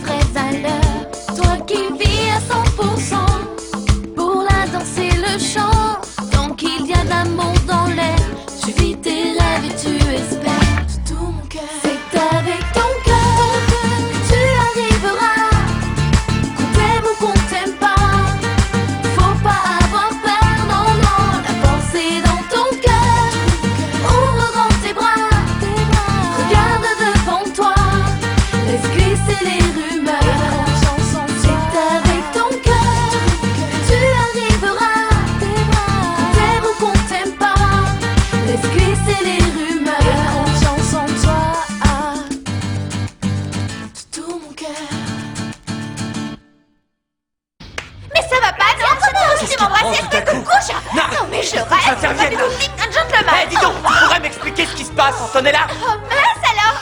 vraies valeurs. Toi qui vis à 100% pour la danse et le chant. Tant qu'il y a de l'amour dans l'air, tu vis tes rêves et tu espères de tout mon cœur. C'est avec ton cœur que tu arriveras. Qu'on t'aime ou qu'on t'aime pas, faut pas avoir peur, non, non. La force est dans ton cœur. Ouvre grand tes bras, regarde devant toi. Laisse glisser les rumeurs. C'est avec ton cœur que tu arriveras. Qu'on t'aime ou qu'on t'aime pas, laisse glisser les rumeurs. Confiance en toi, de tout mon cœur. Mais ça va pas, non? Comment tu m'embrasses, espèce de couche? Non mais je rêve, J'interviens, vous dites un gentleman. Eh, dis donc, tu pourrais m'expliquer ce qui se passe, Antonella? Oh mince alors.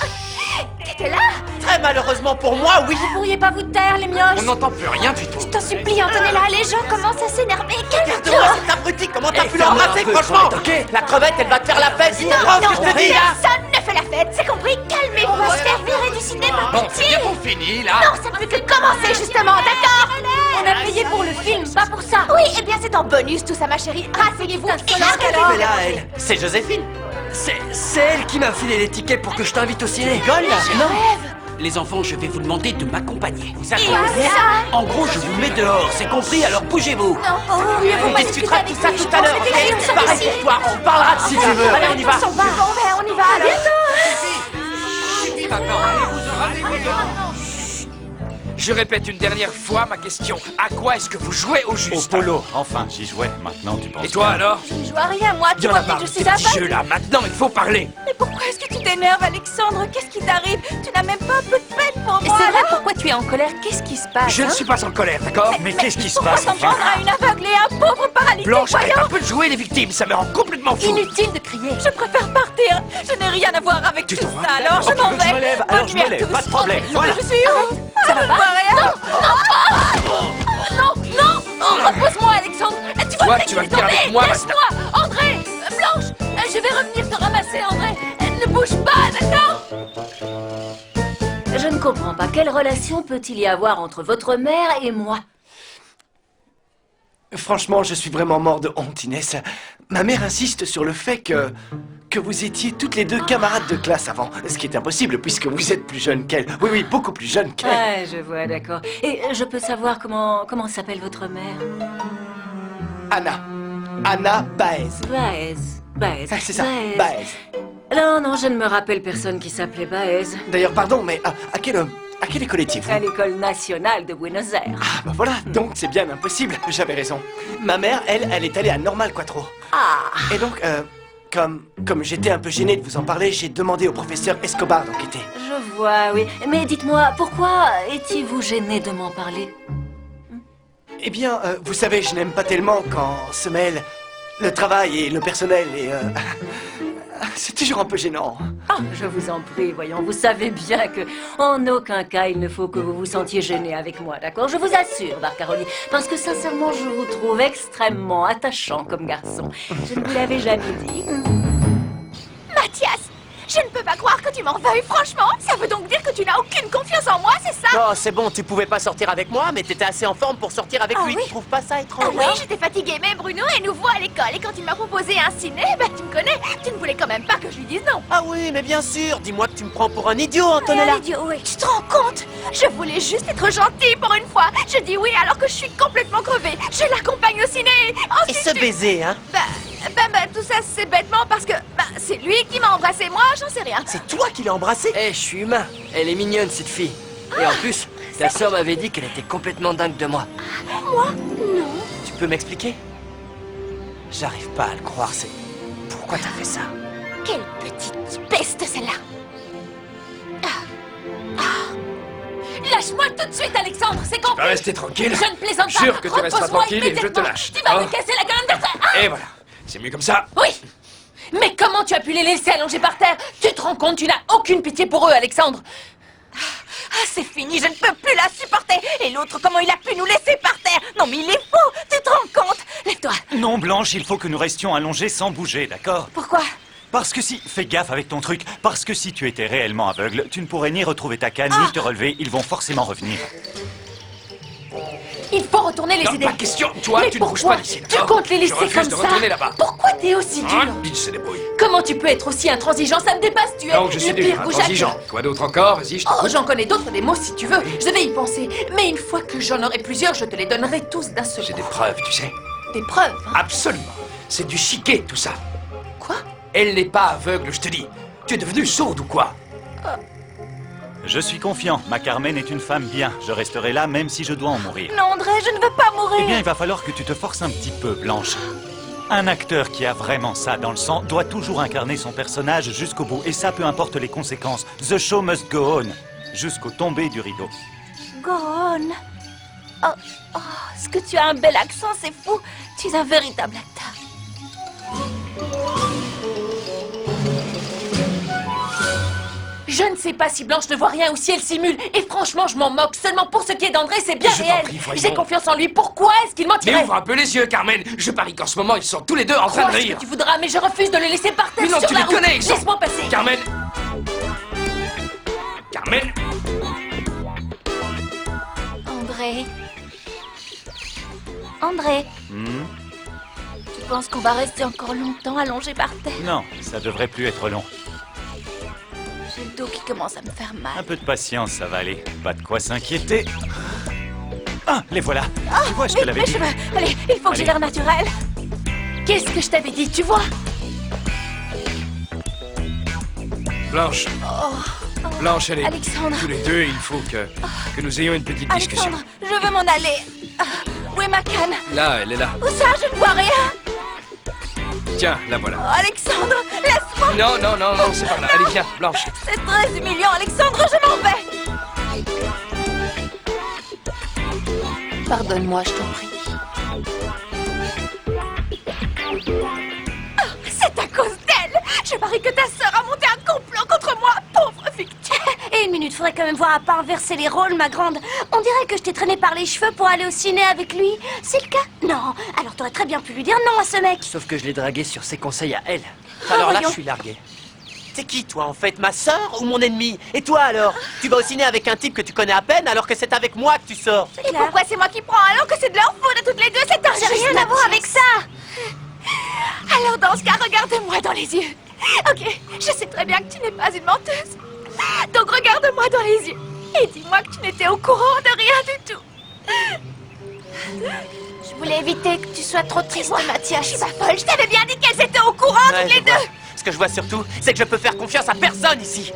T'étais là? Très malheureusement pour moi, oui. Vous pourriez pas vous taire, les mioches? On n'entend plus rien du tout. Je t'en supplie, Antonella, les gens commencent à s'énerver. Calme-toi. Regarde-moi cette abruti, comment t'as pu ferme-la l'embrasser, un peu, franchement? ok. La crevette, elle va te faire la fête. Tu comprends ce que je te dis, là? Personne ne fait la fête, c'est compris? Calmez-vous, on va se faire virer du cinéma, Bon, c'est pitié. bientôt fini, là. Non, ça ne fait que commencer, justement, d'accord? On a payé pour le film, pas pour ça. Oui, eh bien c'est en bonus tout ça, ma chérie. Rasseyez-vous. Et là, Mais là, elle... C'est Joséphine. C'est elle qui m'a filé les tickets pour que je t'invite au ciné. Rigole, là? Non. Les enfants, je vais vous demander de m'accompagner. Vous accompagnez? En gros, je vous mets dehors, c'est compris, alors bougez-vous. Non, oh, mieux vous On discutera de tout ça tout à l'heure, ok? C'est pareil pour toi, on parlera si tu veux. Allez, on y va. Bon, ben, on y va alors. Suffit maintenant, allez, vous en rendez-vous. Je répète une dernière fois ma question. À quoi est-ce que vous jouez au Au juste? polo, enfin, j'y jouais. Maintenant, tu penses Et toi bien. alors? Je ne joue à rien, moi. Il Tu y en vois a bien marre que de je ces suis petits aveugle. jeux là. Maintenant, il faut parler. Mais pourquoi est-ce que tu t'énerves, Alexandre? Qu'est-ce qui t'arrive? Tu n'as même pas un peu de peine pour moi. C'est vrai, alors? pourquoi tu es en colère? Qu'est-ce qui se passe? Je ne hein? suis pas en colère, d'accord? Mais qu'est-ce qui se Pourquoi passe, t'en enfin? prendre à une aveugle et un pauvre paralysé, Blanche, arrête voyons? un peu de jouer les victimes, ça me rend complètement fou. Inutile de crier. Je préfère partir. Je n'ai rien à voir avec Tu tout t'en ça, vas? alors je Ok, m'en je vais. me lève, Bonne alors je nuit me à lève, tous. pas de problème, Non, voilà. mais je suis où? Ça va pas? Rien. Non, non, oh, repose-moi, Alexandre. Tu Toi, vois tu vas qu'il est venir avec tombé. moi, Laisse-moi, André, Blanche, je vais revenir te ramasser, André. Ne bouge pas, d'accord? Je ne comprends pas. Quelle relation peut-il y avoir entre votre mère et moi? Franchement, je suis vraiment mort de honte, Inès. Ma mère insiste sur le fait que vous étiez toutes les deux camarades de classe avant. Ce qui est impossible puisque vous êtes plus jeune qu'elle. Oui, oui, beaucoup plus jeune qu'elle. Ouais, je vois, d'accord. Et je peux savoir comment s'appelle votre mère? Anna. Anna Baez. Baez. Ah, c'est ça, Baez. Baez. Non, je ne me rappelle personne qui s'appelait Baez. D'ailleurs, pardon, mais à quelle école étiez-vous? À l'école nationale de Buenos Aires. Ah, bah voilà, donc c'est bien impossible. J'avais raison. Ma mère, elle est allée à Normal Quattro. Ah, Et donc, comme j'étais un peu gêné de vous en parler, j'ai demandé au professeur Escobar d'enquêter. je vois, oui. Mais dites-moi, pourquoi étiez-vous gêné de m'en parler? Eh bien, vous savez, je n'aime pas tellement quand se mêlent le travail et le personnel et... c'est toujours un peu gênant. Ah, je vous en prie, voyons, vous savez bien que en aucun cas il ne faut que vous vous sentiez gêné avec moi, d'accord? Je vous assure, Barcaroli, parce que sincèrement je vous trouve extrêmement attachant comme garçon. Je ne vous l'avais jamais dit. Mathias, je ne peux pas croire que tu m'en veuilles, franchement. Ça veut donc dire que tu n'as aucune confiance en moi, c'est ça? Non, c'est bon, tu pouvais pas sortir avec moi, mais t'étais assez en forme pour sortir avec Ah lui. oui? Tu trouves pas ça Ah étrange? oui, j'étais fatiguée, mais Bruno est nouveau à l'école et quand il m'a proposé un ciné, bah tu me connais, tu ne voulais quand même pas que je lui dise non. Ah oui, mais bien sûr. Dis-moi que tu me prends pour un idiot, Antonella. Idiot, oui. Tu te rends compte? Je voulais juste être gentille pour une fois. Je dis oui alors que je suis complètement crevée. Je l'accompagne au ciné. Et Ensuite, ce baiser, hein? tout ça c'est bêtement parce que c'est lui qui m'a embrassé, moi j'en sais rien. C'est toi qui l'as embrassé? Eh, je suis humain. Elle est mignonne, cette fille. Et en plus, ta sœur m'avait dit qu'elle était complètement dingue de moi. Moi? Non. Tu peux m'expliquer? J'arrive pas à le croire, c'est... Pourquoi t'as fait ça? Quelle petite peste celle-là. Lâche-moi tout de suite, Alexandre, c'est compris. vas rester tranquille. Je ne plaisante pas. Jure que tu resteras Repose-moi tranquille et je te immédiatement. lâche. Tu vas Oh. me casser la gueule de ça. Ah Et voilà, c'est mieux comme ça. oui. Mais comment tu as pu les laisser allonger par terre? Tu te rends compte, tu n'as aucune pitié pour eux, Alexandre. C'est fini, je ne peux plus la supporter. Et l'autre, comment il a pu nous laisser par terre? Non mais il est fou, tu te rends compte? Lève-toi. Non, Blanche, il faut que nous restions allongés sans bouger, d'accord? Pourquoi? Parce que si... Fais gaffe avec ton truc. Parce que si tu étais réellement aveugle, tu ne pourrais ni retrouver ta canne, ni te relever. Ils vont forcément revenir. Il faut retourner les Non, aider. pas question. Toi, Mais tu ne bouges pourquoi pas d'ici. Tu d'accord? comptes les Je laisser refuse comme de ça? retourner là-bas. Pourquoi t'es aussi dur? Hein? Il se débrouille. Comment tu peux être aussi intransigeant? Ça me dépasse, tu es Donc je suis le dur, pire goujat. intransigeant. Quoi d'autre encore? Vas-y, je Oh, t'écoute. j'en connais d'autres des mots si tu veux. Je vais y penser. Mais une fois que j'en aurai plusieurs, je te les donnerai tous d'un seul J'ai coup. des preuves, tu sais. Des preuves, hein. Absolument. C'est du chiquet, tout ça. Quoi? Elle n'est pas aveugle, je te dis. Tu es devenue sourde ou quoi? Je suis confiant. Ma Carmen est une femme bien. Je resterai là même si je dois en mourir. Non, André, je ne veux pas mourir. Eh bien, il va falloir que tu te forces un petit peu, Blanche. Un acteur qui a vraiment ça dans le sang doit toujours incarner son personnage jusqu'au bout. Et ça, peu importe les conséquences. The show must go on. Jusqu'au tombé du rideau. Goron. Oh, est-ce que tu as un bel accent, c'est fou. Tu es un véritable acteur. Je ne sais pas si Blanche ne voit rien ou si elle simule. Et franchement, je m'en moque. Seulement pour ce qui est d'André, c'est bien Je t'en réel. prie, voyons. J'ai confiance en lui. Pourquoi est-ce qu'il Mais mentirait? ouvre un peu les yeux, Carmen. Je parie qu'en ce moment, ils sont tous les deux en train Crois de ce rire. que tu voudras, mais je refuse de les laisser par terre Mais non, sur tu la les route. connais, ils sont- Laisse-moi passer. Carmen. Carmen. André. André, Hmm? tu penses qu'on va rester encore longtemps allongé par terre? Non, ça devrait plus être long. J'ai le dos qui commence à me faire mal. Un peu de patience, ça va aller. Pas de quoi s'inquiéter. Ah, les voilà. Tu vois, je te l'avais Mes dit. cheveux. Allez, il faut que j'ai Allez. l'air naturel. Qu'est-ce que je t'avais dit, tu vois? Blanche. Blanche, allez. Alexandre. Tous les deux, il faut que nous ayons une petite discussion. Alexandre, je veux m'en aller. Où est ma canne? Là, elle est là. Où ça? Je ne vois rien. Tiens, la voilà. Oh, Alexandre, laisse-moi. Non, non, non, non, c'est par là. Allez, viens, Blanche. C'est très humiliant, Alexandre, je m'en vais. Pardonne-moi, je t'en prie. C'est à cause d'elle. Je parie que ta sœur a monté un complot contre moi, pauvre victime. Et une minute, faudrait quand même voir à pas inverser les rôles, ma grande. On dirait que je t'ai traîné par les cheveux pour aller au ciné avec lui. C'est le cas? Non. Alors t'aurais très bien pu lui dire non à ce mec. Sauf que je l'ai dragué sur ses conseils à elle. Alors là, voyons. je suis largué. C'est qui, toi, en fait? Ma sœur ou mon ennemi? Et toi, alors? Tu vas au ciné avec un type que tu connais à peine, alors que c'est avec moi que tu sors. Et pourquoi c'est moi qui prends alors que c'est de leur faute à toutes les deux? C'est un J'ai rien à voir avec ça. Alors dans ce cas, regarde-moi dans les yeux. Ok, je sais très bien que tu n'es pas une menteuse. Donc regarde-moi dans les yeux et dis-moi que tu n'étais au courant de rien du tout. Je voulais éviter que tu sois trop triste, Mathias. Je suis pas folle, je t'avais bien dit qu'elles étaient au courant Ouais, toutes les je vois. deux. Ce que je vois surtout, c'est que je peux faire confiance à personne ici.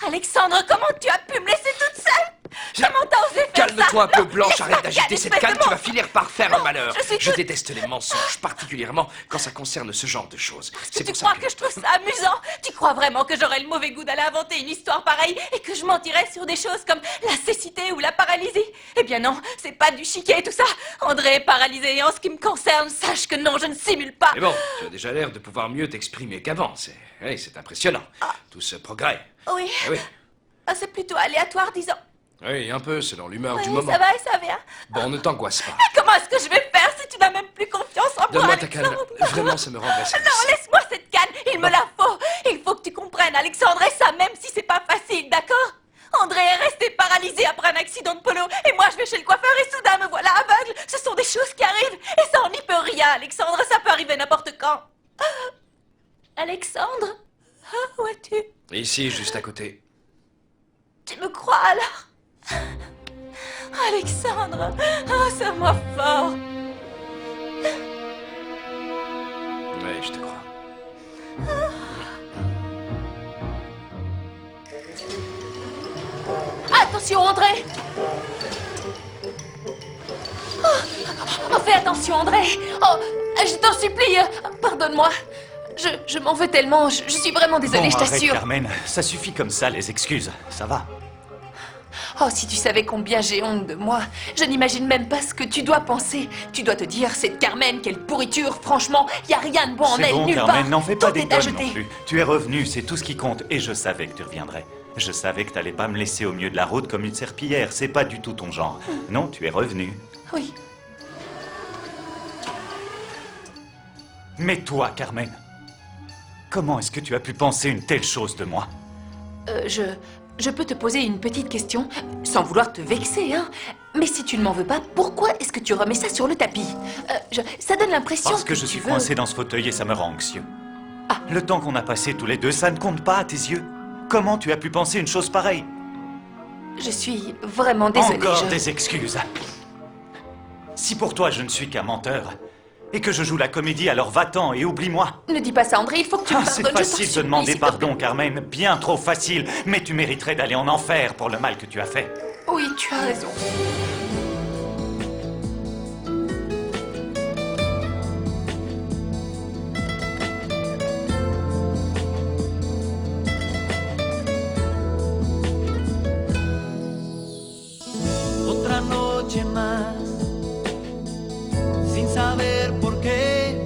Alexandre, comment tu as pu me laisser toute seule? Comment t'as osé faire ça? Calme-toi un peu, Blanche, Laisse-moi arrête d'agiter regarder, cette espèce canne, de tu vas monstre. finir par faire un malheur. je suis Je toute- déteste les mensonges, particulièrement quand ça concerne ce genre de choses. C'est Tu pour crois ça que je trouve ça amusant? Tu crois vraiment que j'aurais le mauvais goût d'aller inventer une histoire pareille et que je mentirais sur des choses comme la cécité ou la paralysie? Eh bien non, c'est pas du chiquet tout ça. André est paralysé et en ce qui me concerne, sache que non, je ne simule pas. Mais bon, tu as déjà l'air de pouvoir mieux t'exprimer qu'avant. C'est impressionnant. Tout ce progrès. Oui, Eh oui. Ah, c'est plutôt aléatoire, disons. Oui, un peu, selon l'humeur du Oui, moment. ça va et ça vient. Bon, ne t'angoisse pas. Mais comment est-ce que je vais faire si tu n'as même plus confiance en moi, Donne-moi ta canne. Alexandre? Vraiment, ça me rendrait service. Non, laisse-moi cette canne, il me la faut. Il faut que tu comprennes, Alexandre, et ça même si c'est pas facile, d'accord? André est resté paralysé après un accident de polo, et moi je vais chez le coiffeur et soudain me voilà aveugle. Ce sont des choses qui arrivent, et ça on n'y peut rien, Alexandre, ça peut arriver n'importe quand. Alexandre? Où es-tu? Ici, juste à côté. Tu me crois alors? Alexandre, oh, serre-moi fort. Oui, je te crois. Attention, André! Oh, fais attention, André! Oh, je t'en supplie! Pardonne-moi! Je m'en veux tellement, je suis vraiment désolée, Bon, je arrête, t'assure! Carmen. Ça suffit comme ça, les excuses. Ça va. Oh, si tu savais combien j'ai honte de moi, je n'imagine même pas ce que tu dois penser. Tu dois te dire, cette Carmen, quelle pourriture, franchement, y a rien de bon en C'est elle, bon, nulle Carmen, part. n'en fais pas Tout des est à tonnes non jeter. plus. Tu es revenu, c'est tout ce qui compte. Et je savais que tu reviendrais. Je savais que t'allais pas me laisser au milieu de la route comme une serpillière. C'est pas du tout ton genre. Non, tu es revenu. Oui. Mais toi, Carmen, comment est-ce que tu as pu penser une telle chose de moi? Je peux te poser une petite question, sans vouloir te vexer, hein. Mais si tu ne m'en veux pas, pourquoi est-ce que tu remets ça sur le tapis? Ça donne l'impression Parce que je tu suis veux... coincé dans ce fauteuil et ça me rend anxieux. Ah, le temps qu'on a passé tous les deux, ça ne compte pas à tes yeux? Comment tu as pu penser une chose pareille? Je suis vraiment désolée. Encore des excuses. Si pour toi je ne suis qu'un menteur, et que je joue la comédie, alors va-t'en et oublie-moi. Ne dis pas ça, André, il faut que tu me Ah, pardonnes. c'est je t'en facile de supplie, demander s'il te plaît. pardon, Carmen, bien trop facile. Mais tu mériterais d'aller en enfer pour le mal que tu as fait. Oui, tu as raison. Otra noche más, sin saber por qué,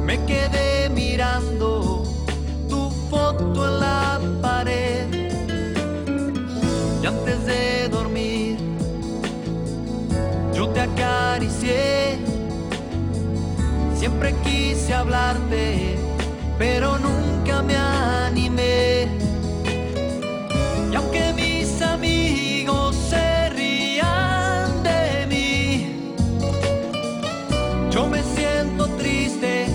me quedé mirando tu foto en la pared. Y antes de dormir, yo te acaricié. Siempre quise hablarte, pero nunca me animé. Y aunque mis amigos se rían de mí, yo me siento triste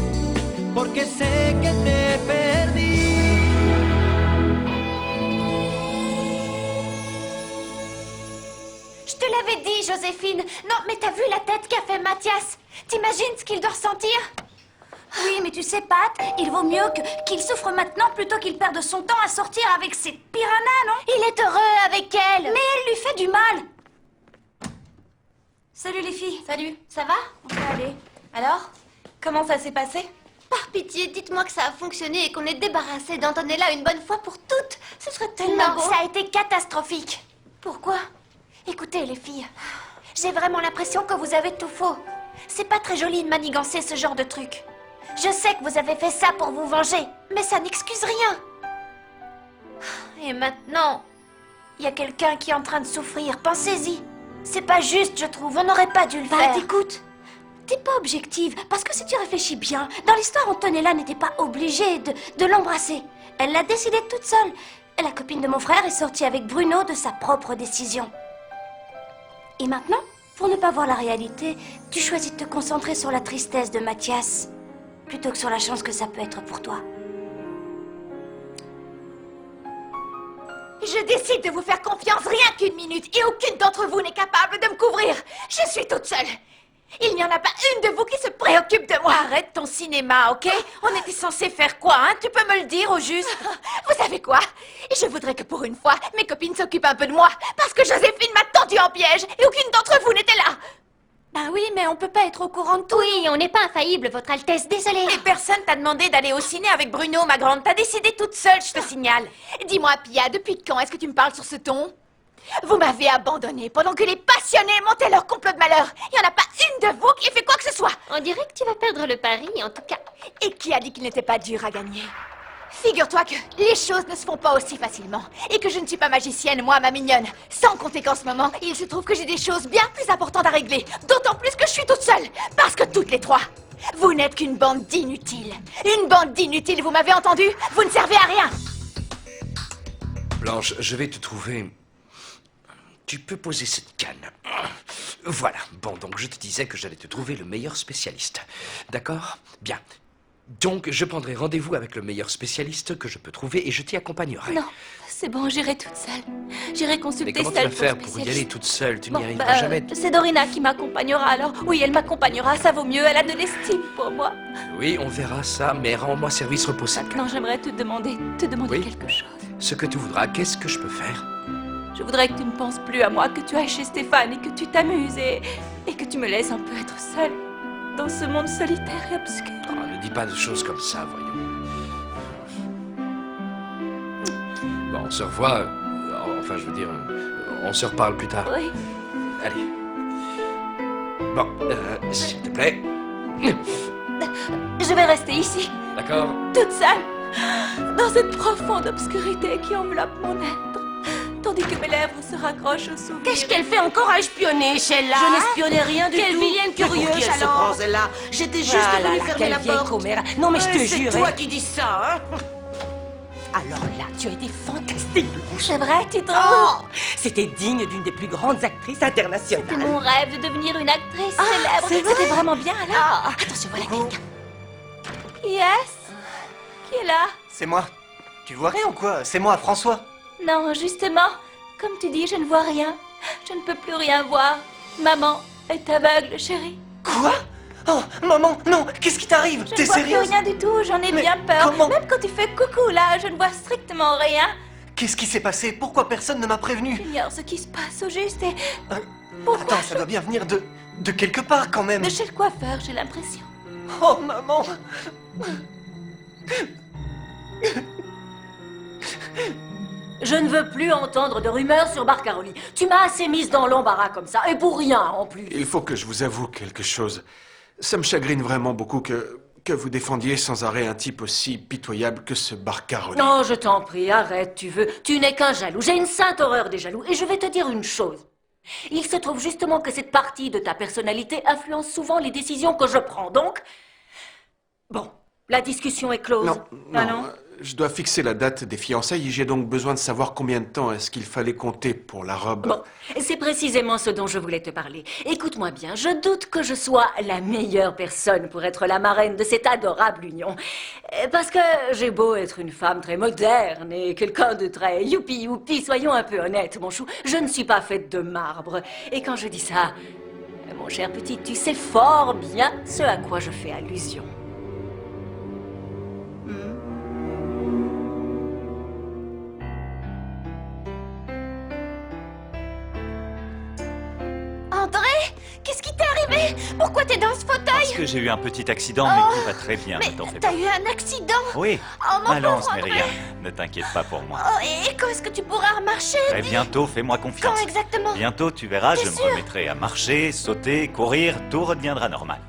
porque sé que te perdí. Je te l'avais dit, Joséphine. Non, mais t'as vu la tête qu'a fait Mathias? T'imagines ce qu'il doit ressentir? Oui, mais tu sais, Pat, il vaut mieux qu'il souffre maintenant plutôt qu'il perde son temps à sortir avec ces piranhas, non? Il est heureux avec elle. Mais elle lui fait du mal. Salut les filles. Salut, ça va? On peut aller. Alors? Comment ça s'est passé? Par pitié, dites-moi que ça a fonctionné et qu'on est débarrassé d'Antonella une bonne fois pour toutes. Ce serait tellement beau. Ça a été catastrophique. Pourquoi? Écoutez, les filles, j'ai vraiment l'impression que vous avez tout faux. C'est pas très joli de manigancer ce genre de truc. Je sais que vous avez fait ça pour vous venger, mais ça n'excuse rien. Et maintenant, il y a quelqu'un qui est en train de souffrir. Pensez-y. C'est pas juste, je trouve. On n'aurait pas dû le faire. Écoute, t'es pas objective, parce que si tu réfléchis bien, dans l'histoire, Antonella n'était pas obligée de l'embrasser. Elle l'a décidé toute seule. Et la copine de mon frère est sortie avec Bruno de sa propre décision. Et maintenant, pour ne pas voir la réalité, tu choisis de te concentrer sur la tristesse de Mathias, plutôt que sur la chance que ça peut être pour toi. Je décide de vous faire confiance rien qu'une minute et aucune d'entre vous n'est capable de me couvrir. Je suis toute seule. Il n'y en a pas une de vous qui se préoccupe de moi. Arrête ton cinéma, ok? On était censé faire quoi, hein? Tu peux me le dire au juste? Vous savez quoi? Je voudrais que pour une fois, mes copines s'occupent un peu de moi. Parce que Joséphine m'a tendu en piège et aucune d'entre vous n'était là. Ben oui, mais on peut pas être au courant de tout. Oui, on n'est pas infaillible, Votre Altesse, désolée. Mais personne t'a demandé d'aller au ciné avec Bruno, ma grande. T'as décidé toute seule, je te signale. Dis-moi, Pia, depuis quand est-ce que tu me parles sur ce ton? Vous m'avez abandonnée pendant que les passionnés montaient leur complot de malheur. Il n'y en a pas une de vous qui ait fait quoi que ce soit. On dirait que tu vas perdre le pari, en tout cas. Et qui a dit qu'il n'était pas dur à gagner? Figure-toi que les choses ne se font pas aussi facilement. Et que je ne suis pas magicienne, moi, ma mignonne. Sans compter qu'en ce moment, il se trouve que j'ai des choses bien plus importantes à régler. D'autant plus que je suis toute seule. Parce que toutes les trois, vous n'êtes qu'une bande d'inutiles. Une bande d'inutiles, vous m'avez entendu? Vous ne servez à rien. Blanche, je vais te trouver... Tu peux poser cette canne. Voilà. Bon, donc je te disais que j'allais te trouver le meilleur spécialiste. D'accord? Bien. Donc, je prendrai rendez-vous avec le meilleur spécialiste que je peux trouver et je t'y accompagnerai. Non, c'est bon, j'irai toute seule. J'irai consulter Mais comment tu vas seule ton faire pour y spécialiste. aller toute seule? Tu n'y Bon, arriveras jamais. c'est Dorina qui m'accompagnera alors. Oui, elle m'accompagnera, ça vaut mieux, elle a de l'estime pour moi. Oui, on verra ça, mais rends-moi service, repose. Maintenant, j'aimerais te demander Oui. quelque chose. Ce que tu voudras, qu'est-ce que je peux faire? Je voudrais que tu ne penses plus à moi, que tu ailles chez Stéphane et que tu t'amuses et que tu me laisses un peu être seule dans ce monde solitaire et obscur. Oh, ne dis pas de choses comme ça, voyons. Bon, on se revoit. Enfin, je veux dire, on se reparle plus tard. Oui. Allez. Bon, s'il te plaît. Je vais rester ici, D'accord? toute seule, dans cette profonde obscurité qui enveloppe mon être. tandis que mes lèvres se raccrochent au sourire. Qu'est-ce qu'elle fait encore à espionner, Sheila? Je n'espionnais rien du Quelle tout. vilaine Mais pour qui curieuse, elle se alors. prend, celle-là? J'étais juste Voilà, venue fermer quelle la vieille porte. commère. Non, mais je te C'est jure. toi qui dis ça, hein? Alors là, tu as été fantastique, Blanche. C'est vrai, tu trouves? Oh, c'était digne d'une des plus grandes actrices internationales. C'est mon rêve de devenir une actrice Ah, célèbre. c'est vrai? C'était vraiment bien alors. Attention, voilà quelqu'un. Yes. Qui est là? C'est moi. Tu vois rien ou quoi? C'est moi, François. Non, justement, comme tu dis, je ne vois rien. Je ne peux plus rien voir. Maman est aveugle, chérie. Quoi? Oh, maman, non, qu'est-ce qui t'arrive? Je T'es ne vois plus sérieuse? rien du tout, j'en ai Mais bien peur. comment? Même quand tu fais coucou là, je ne vois strictement rien. Qu'est-ce qui s'est passé? Pourquoi personne ne m'a prévenu? J'ignore ce qui se passe au juste et pourquoi Attends, ça doit bien venir de quelque part quand même. de chez le coiffeur, j'ai l'impression. Oh, maman! Je ne veux plus entendre de rumeurs sur Barcaroli. Tu m'as assez mise dans l'embarras comme ça, et pour rien en plus. Il faut que je vous avoue quelque chose. Ça me chagrine vraiment beaucoup que vous défendiez sans arrêt un type aussi pitoyable que ce Barcaroli. Non, je t'en prie, arrête, tu veux. Tu n'es qu'un jaloux. J'ai une sainte horreur des jaloux. Et je vais te dire une chose. Il se trouve justement que cette partie de ta personnalité influence souvent les décisions que je prends. Donc, bon, la discussion est close. Non, Ah non, je dois fixer la date des fiançailles et j'ai donc besoin de savoir combien de temps est-ce qu'il fallait compter pour la robe. Bon, c'est précisément ce dont je voulais te parler. Écoute-moi bien, je doute que je sois la meilleure personne pour être la marraine de cette adorable union. Parce que j'ai beau être une femme très moderne et quelqu'un de très youpi, soyons un peu honnêtes, mon chou, je ne suis pas faite de marbre. Et quand je dis ça, mon cher petit, tu sais fort bien ce à quoi je fais allusion. André, qu'est-ce qui t'est arrivé? Pourquoi t'es dans ce fauteuil? Parce que j'ai eu un petit accident, mais tout va très bien, Mais ne t'en fais pas. t'as eu un accident? Oui, Oh, mon ma lance pauvre n'est André. rien. Ne t'inquiète pas pour moi. Oh, et quand est-ce que tu pourras remarcher? Très bientôt, fais-moi confiance. Quand exactement? Bientôt, tu verras, T'es je me sûr? remettrai à marcher, sauter, courir, tout redeviendra normal.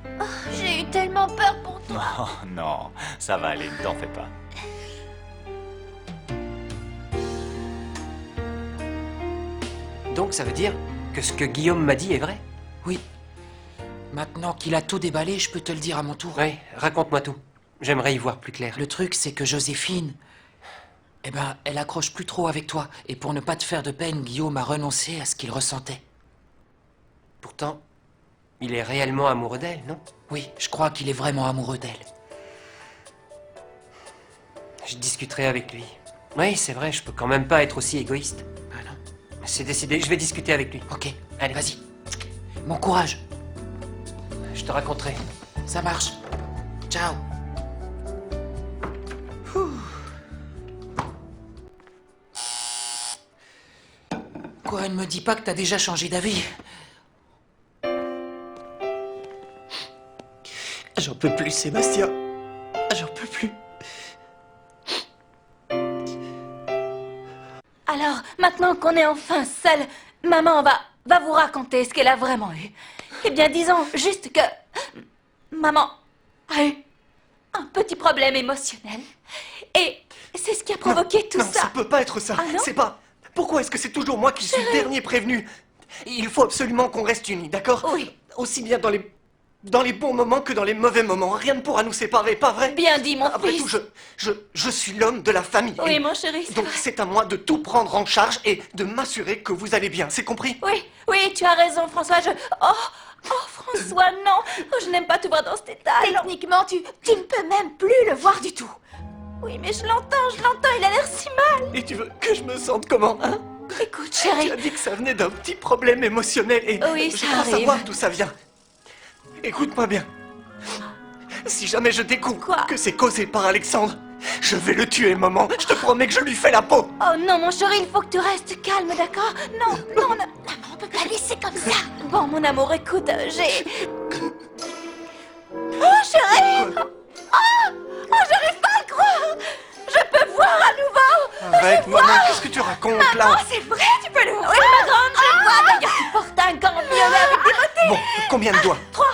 J'ai eu tellement peur pour toi. Oh non, ça va aller, ne t'en fais pas. Donc ça veut dire que ce que Guillaume m'a dit est vrai? Oui. Maintenant qu'il a tout déballé, je peux te le dire à mon tour. Oui, raconte-moi tout. J'aimerais y voir plus clair. Le truc, c'est que Joséphine, eh ben, elle accroche plus trop avec toi. Et pour ne pas te faire de peine, Guillaume a renoncé à ce qu'il ressentait. Pourtant, il est réellement amoureux d'elle, non? Oui, je crois qu'il est vraiment amoureux d'elle. Je discuterai avec lui. Oui, c'est vrai, je peux quand même pas être aussi égoïste. Ah non. C'est décidé, je vais discuter avec lui. Ok, Allez, vas-y. Bon courage. Je te raconterai. Ça marche. Ciao. Quoi, ne me dis pas que t'as déjà changé d'avis? J'en peux plus, Sébastien. J'en peux plus. Alors, maintenant qu'on est enfin seul, maman va vous raconter ce qu'elle a vraiment eu. Eh bien, disons juste que maman a eu un petit problème émotionnel. Et c'est ce qui a provoqué tout Non, ça. ça peut pas être ça. Ah non? C'est pas... Pourquoi est-ce que c'est toujours moi qui suis le dernier prévenu? Il faut absolument qu'on reste unis, d'accord? Oui. Aussi bien dans les bons moments que dans les mauvais moments. Rien ne pourra nous séparer, pas vrai? Bien dit, mon Après fils. tout, je suis l'homme de la famille. Oui, Et mon chéri, c'est donc vrai. c'est à moi de tout prendre en charge et de m'assurer que vous allez bien, c'est compris? Oui, tu as raison, François. Oh, François, non. Oh, je n'aime pas te voir dans cet état. Techniquement, tu ne peux même plus le voir du tout. Oui, mais je l'entends, il a l'air si mal. Et tu veux que je me sente comment, hein? Écoute, Tu chéri. as dit que ça venait d'un petit problème émotionnel et Oui, je ça dois arrive. savoir d'où ça vient. Écoute-moi bien. Si jamais je découvre Quoi? que c'est causé par Alexandre, je vais le tuer, maman. Je te promets que je lui fais la peau. Oh non, mon chéri, il faut que tu restes calme, d'accord? Non, Maman, on peut pas laisser comme ça. Bon, mon amour, écoute, j'ai... Oh, chéri! Oh, j'arrive pas à le croire! Je peux voir à nouveau! Arrête, maman, qu'est-ce que tu racontes là? Oh, c'est vrai, tu peux le voir! Oui, ma grande, je le vois! D'ailleurs, tu portes un gant violet avec des bottines! Bon, combien de doigts? 3,